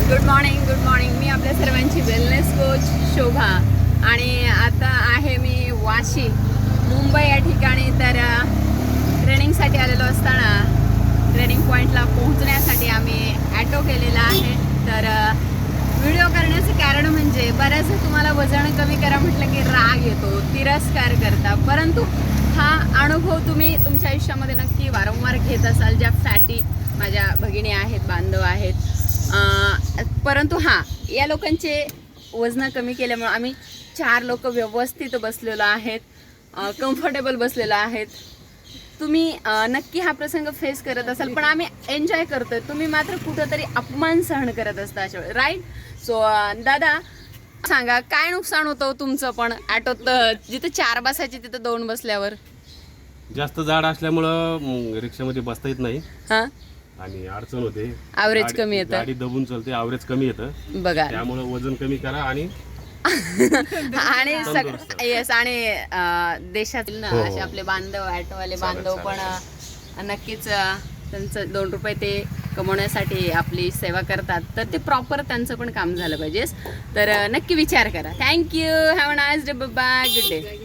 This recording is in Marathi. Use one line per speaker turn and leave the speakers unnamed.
Good morning. मी आपल्या सर्वांची वेलनेस कोच शोभा आणि आता आहे मी वाशी मुंबई या ठिकाणी. तर ट्रेनिंगसाठी आलेलो असताना ट्रेनिंग पॉईंटला पोहोचण्यासाठी आम्ही ॲटो केलेला आहे. तर व्हिडिओ करण्याचं कारण म्हणजे बऱ्याचदा तुम्हाला वजन कमी करा म्हटलं की राग येतो, तिरस्कार करता, परंतु हा अनुभव तुम्ही तुमच्या आयुष्यामध्ये नक्की वारंवार घेत असाल. ज्या फॅटी माझ्या भगिनी आहेत, बांधव आहेत, परंतु हां, या लोकांचे वजन कमी केल्यामुळे आम्ही 4 लोक व्यवस्थित बसलेलो आहेत, कम्फर्टेबल बसलेलो आहेत. तुम्ही नक्की हा प्रसंग फेस करत असाल, पण आम्ही एन्जॉय करतोय. तुम्ही मात्र कुठंतरी अपमान सहन करत असता अशा वेळी, राईट? सो दादा सांगा, काय नुकसान होतं तुमचं पण ॲटोत? जिथे 4 बसायचे तिथं 2 बसल्यावर
जास्त जाड असल्यामुळं रिक्षामध्ये बसता येत नाही
हां,
आणि अडचण होते.
ॲव्हरेज कमी येतं.
गाडी दबून चालते, ॲव्हरेज कमी येतं.
बघा
त्यामुळे वजन कमी करा आणि
आणि येस, आणि देशातील ना
हो.
असे आपले बांधव, ॲटोवाले बांधव पण नक्कीच त्यांचं 2 रुपये ते कमवण्यासाठी आपली सेवा करतात. तर ते प्रॉपर त्यांचं पण काम झालं पाहिजे. तर नक्की विचार करा. Thank you. Have a nice day. Bye. Good day.